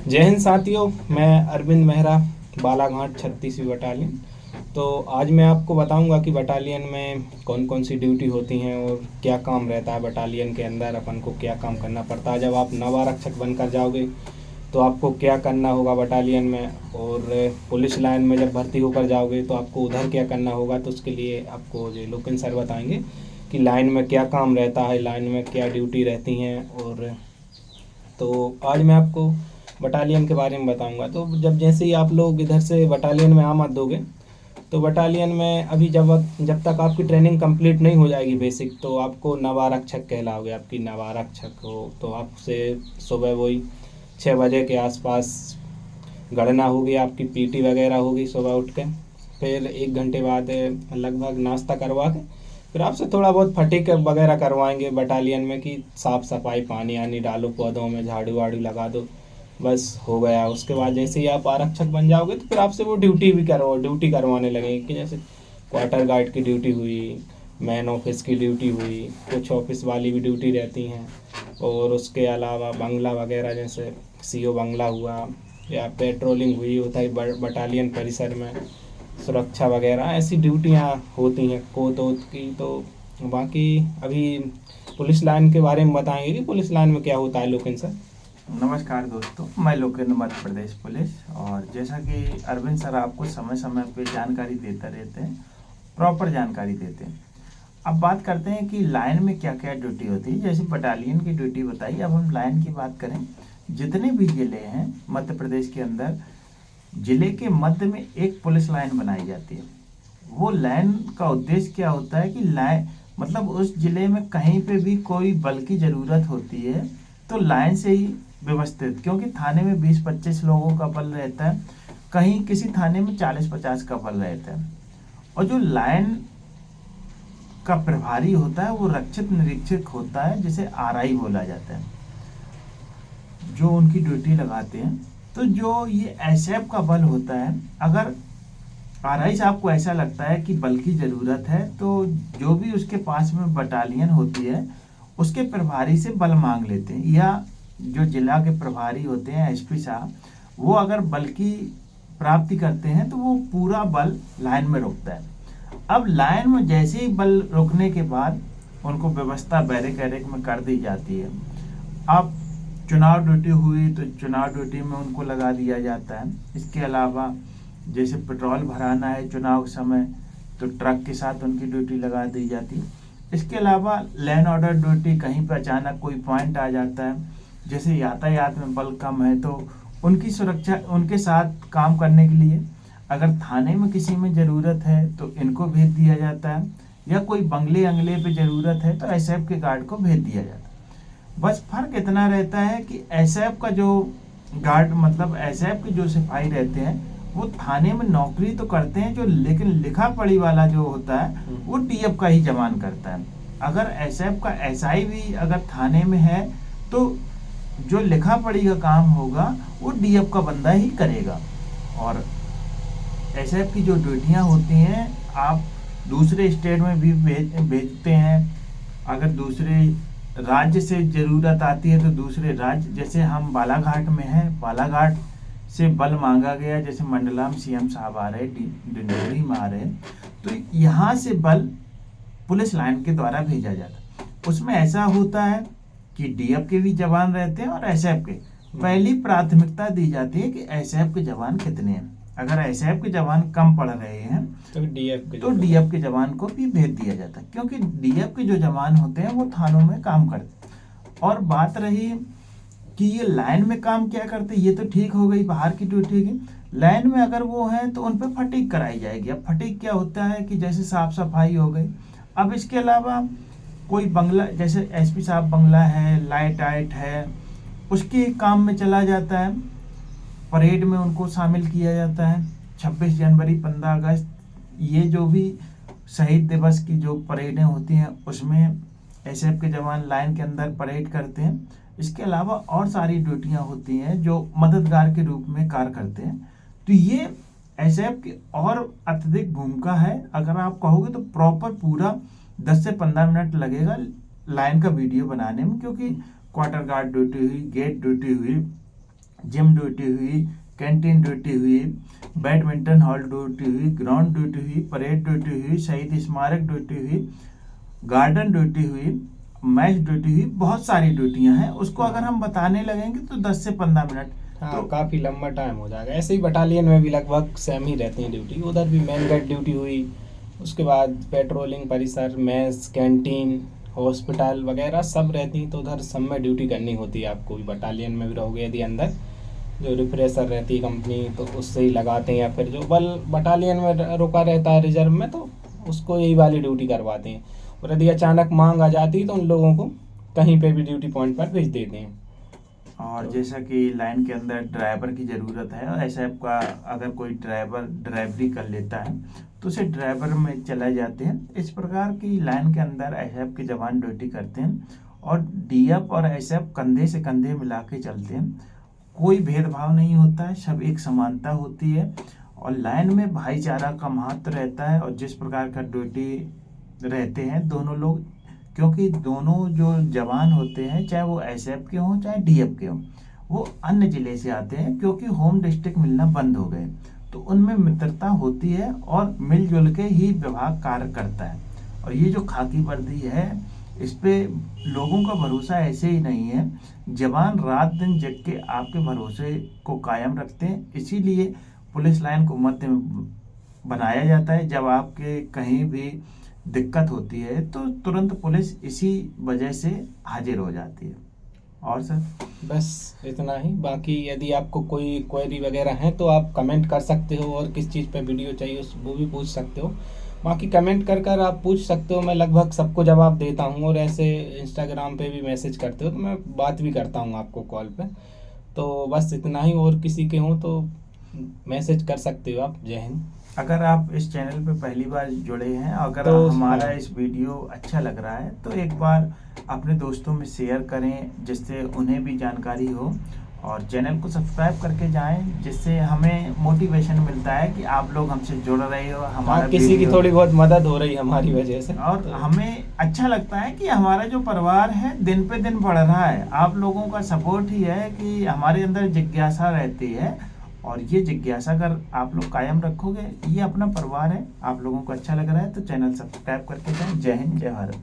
जय हिंद साथियों। मैं अरविंद मेहरा, बालाघाट 36वीं बटालियन। तो आज मैं आपको बताऊंगा कि बटालियन में कौन कौन सी ड्यूटी होती हैं और क्या काम रहता है बटालियन के अंदर, अपन को क्या काम करना पड़ता है। जब आप नव आरक्षक बनकर जाओगे तो आपको क्या करना होगा बटालियन में, और पुलिस लाइन में जब भर्ती होकर जाओगे तो आपको उधर क्या करना होगा। तो उसके लिए आपको जो लोकेन सर बताएंगे कि लाइन में क्या काम रहता है, लाइन में क्या ड्यूटी रहती हैं। और तो आज मैं आपको बटालियन के बारे में बताऊंगा। तो जब जैसे ही आप लोग इधर से बटालियन में आमद दोगे तो बटालियन में अभी जब तक आपकी ट्रेनिंग कंप्लीट नहीं हो जाएगी बेसिक, तो आपको नवारक्षक कहलाओगे। आपकी नवारक्षक हो तो आपसे सुबह वही 6 बजे के आसपास गणना होगी, आपकी पीटी वगैरह होगी सुबह उठ के। फिर 1 घंटे बाद लगभग नाश्ता करवा के फिर आपसे थोड़ा बहुत फटीक वगैरह करवाएंगे बटालियन में कि साफ़ सफाई, पानी आनी डालो पौधों में, झाड़ू वाड़ू लगा दो, बस हो गया। उसके बाद जैसे ही आप आरक्षक बन जाओगे तो फिर आपसे वो ड्यूटी करवाने लगेंगे कि जैसे क्वार्टर गार्ड की ड्यूटी हुई, मैन ऑफिस की ड्यूटी हुई, कुछ ऑफिस वाली भी ड्यूटी रहती हैं। और उसके अलावा बंगला वगैरह जैसे सीओ बंगला हुआ, या पेट्रोलिंग हुई होता है बटालियन परिसर में, सुरक्षा वगैरह ऐसी ड्यूटियाँ होती हैं कोत वोत की। तो बाकी अभी पुलिस लाइन के बारे में बताएंगे कि पुलिस लाइन में क्या होता है लोकेन सर। नमस्कार दोस्तों, मैं लोकेंद्र मध्य प्रदेश पुलिस। और जैसा कि अरविंद सर आपको समय समय पे जानकारी देते रहते हैं, प्रॉपर जानकारी देते हैं। अब बात करते हैं कि लाइन में क्या क्या ड्यूटी होती है। जैसे बटालियन की ड्यूटी बताई, अब हम लाइन की बात करें। जितने भी जिले हैं मध्य प्रदेश के अंदर, जिले के मध्य में एक पुलिस लाइन बनाई जाती है। वो लाइन का उद्देश्य क्या होता है कि लाइन मतलब उस जिले में कहीं पे भी कोई बल की ज़रूरत होती है तो लाइन से ही व्यवस्थित, क्योंकि थाने में 20-25 लोगों का बल रहता है, कहीं किसी थाने में 40-50 का बल रहता है। और जो लाइन का प्रभारी होता है वो रक्षित निरीक्षक होता है, जिसे आरआई बोला जाता है, जो उनकी ड्यूटी लगाते हैं। तो जो ये एसएफ का बल होता है, अगर आरआई साहब को ऐसा लगता है कि बल की ज़रूरत है तो जो भी उसके पास में बटालियन होती है उसके प्रभारी से बल मांग लेते हैं, या जो जिला के प्रभारी होते हैं एसपी साहब, वो अगर बल की प्राप्ति करते हैं तो वो पूरा बल लाइन में रुकता है। अब लाइन में जैसे ही बल रुकने के बाद उनको व्यवस्था बैरिकेड में कर दी जाती है। अब चुनाव ड्यूटी हुई तो चुनाव ड्यूटी में उनको लगा दिया जाता है। इसके अलावा जैसे पेट्रोल भराना है चुनाव समय, तो ट्रक के साथ उनकी ड्यूटी लगा दी जाती है। इसके अलावा लैंड ऑर्डर ड्यूटी, कहीं पर अचानक कोई पॉइंट आ जाता है, जैसे यातायात में बल कम है तो उनकी सुरक्षा, उनके साथ काम करने के लिए अगर थाने में किसी में ज़रूरत है तो इनको भेज दिया जाता है, या कोई बंगले अंगले पे ज़रूरत है तो एसएफ के गार्ड को भेज दिया जाता है। बस फर्क इतना रहता है कि एसएफ का जो गार्ड, मतलब एसएफ के जो सिपाही रहते हैं, वो थाने में नौकरी तो करते हैं जो, लेकिन लिखा पढ़ी वाला जो होता है वो टीएफ का ही जवान करता है। अगर एसएफ का एसआई भी अगर थाने में है तो जो लिखा पढ़ी का काम होगा वो डीएफ का बंदा ही करेगा। और एसएफ की जो ड्यूटियां होती हैं, आप दूसरे स्टेट में भी भेजते हैं। अगर दूसरे राज्य से ज़रूरत आती है तो दूसरे राज्य, जैसे हम बालाघाट में हैं, बालाघाट से बल मांगा गया, जैसे मंडला में सीएम साहब आ रहे, डिंडोरी में आ रहे, तो यहाँ से बल पुलिस लाइन के द्वारा भेजा जाता है। उसमें ऐसा होता है कि डीएफ के भी जवान रहते हैं और एसएफ के। पहली प्राथमिकता दी जाती है कि एसएफ के जवान कितने हैं। अगर एसएफ के जवान कम पड़ रहे हैं तो डीएफ के जवान को भी भेज दिया जाता है, क्योंकि डीएफ के जो जवान होते हैं वो थानों में काम करते हैं। और बात रही कि ये लाइन में काम क्या करते हैं, ये तो ठीक हो गई बाहर की ड्यूटी की। लाइन में अगर वो हैं तो उन पर फटीक कराई जाएगी। अब फटीक क्या होता है कि जैसे साफ सफाई हो गई। अब इसके अलावा कोई बंगला, जैसे एसपी साहब बंगला है, लाइट आइट है, उसके काम में चला जाता है। परेड में उनको शामिल किया जाता है। 26 जनवरी, 15 अगस्त, ये जो भी शहीद दिवस की जो परेडें होती हैं उसमें एसएफ के जवान लाइन के अंदर परेड करते हैं। इसके अलावा और सारी ड्यूटियां होती हैं जो मददगार के रूप में कार्य करते हैं। तो ये एसएफ की और अत्यधिक भूमिका है। अगर आप कहोगे तो प्रॉपर पूरा 10 से 15 मिनट लगेगा लाइन का वीडियो बनाने में, क्योंकि क्वार्टर गार्ड ड्यूटी हुई, गेट ड्यूटी हुई, जिम ड्यूटी हुई, कैंटीन ड्यूटी हुई, बैडमिंटन हॉल ड्यूटी हुई, ग्राउंड ड्यूटी हुई, परेड ड्यूटी हुई, शहीद स्मारक ड्यूटी हुई, गार्डन ड्यूटी हुई, मैच ड्यूटी हुई, बहुत सारी ड्यूटियां हैं। उसको अगर हम बताने लगेंगे तो 10 से 15 मिनट हाँ तो काफ़ी लंबा टाइम हो जाएगा। ऐसे ही बटालियन में भी लगभग सेम ही रहती है ड्यूटी। उधर भी मेन गेट ड्यूटी हुई, उसके बाद पेट्रोलिंग परिसर, मेस, कैंटीन, हॉस्पिटल वगैरह सब रहती हैं। तो उधर सब में ड्यूटी करनी होती है आपको भी। बटालियन में भी रहोगे यदि अंदर, जो रिफ्रेशर रहती है कंपनी तो उससे ही लगाते हैं, या फिर जो बल बटालियन में रुका रहता है रिजर्व में तो उसको यही वाली ड्यूटी करवाते हैं। और यदि अचानक मांग आ जाती है तो उन लोगों को कहीं पे भी ड्यूटी पॉइंट पर भेज देते हैं। और तो जैसा कि लाइन के अंदर ड्राइवर की ज़रूरत है, और ऐसा आपका अगर कोई ड्राइवर ड्राइवरी कर लेता है तो उसे ड्राइवर में चले जाते हैं। इस प्रकार की लाइन के अंदर एसएफ के जवान ड्यूटी करते हैं, और डीएफ और एसएफ कंधे से कंधे मिला के चलते हैं। कोई भेदभाव नहीं होता है, सब एक समानता होती है, और लाइन में भाईचारा का महत्व रहता है। और जिस प्रकार का ड्यूटी रहते हैं दोनों लोग, क्योंकि दोनों जो जवान होते हैं, चाहे वो एसएफ के हों चाहे डीएफ के हों, वो अन्य जिले से आते हैं, क्योंकि होम डिस्ट्रिक्ट मिलना बंद हो गए, तो उनमें मित्रता होती है और मिलजुल के ही विभाग कार्य करता है। और ये जो खाकी वर्दी है, इस पे लोगों का भरोसा ऐसे ही नहीं है। जवान रात दिन जग के आपके भरोसे को कायम रखते हैं, इसीलिए पुलिस लाइन को मध्य में बनाया जाता है। जब आपके कहीं भी दिक्कत होती है तो तुरंत पुलिस इसी वजह से हाजिर हो जाती है। और सर बस इतना ही। बाकी यदि आपको कोई क्वेरी वगैरह है तो आप कमेंट कर सकते हो, और किस चीज़ पे वीडियो चाहिए वो भी पूछ सकते हो। बाकी कमेंट कर कर आप पूछ सकते हो, मैं लगभग सबको जवाब देता हूँ। और ऐसे इंस्टाग्राम पे भी मैसेज करते हो तो मैं बात भी करता हूँ आपको कॉल पे। तो बस इतना ही। और किसी के हों तो मैसेज कर सकते हो आप। जय हिंद। अगर आप इस चैनल पे पहली बार जुड़े हैं, अगर तो हमारा हाँ, इस वीडियो अच्छा लग रहा है तो एक बार अपने दोस्तों में शेयर करें, जिससे उन्हें भी जानकारी हो। और चैनल को सब्सक्राइब करके जाएं, जिससे हमें मोटिवेशन मिलता है कि आप लोग हमसे जुड़ रहे हो, हमारा हाँ किसी की वीडियो। थोड़ी बहुत मदद हो रही है हमारी वजह से। और तो हमें अच्छा लगता है कि हमारा जो परिवार है दिन पे दिन बढ़ रहा है। आप लोगों का सपोर्ट ही है कि हमारे अंदर जिज्ञासा रहती है, और ये जिज्ञासा अगर आप लोग कायम रखोगे, ये अपना परिवार है। आप लोगों को अच्छा लग रहा है तो चैनल सब्सक्राइब करके जाएं। जय हिंद, जय भारत।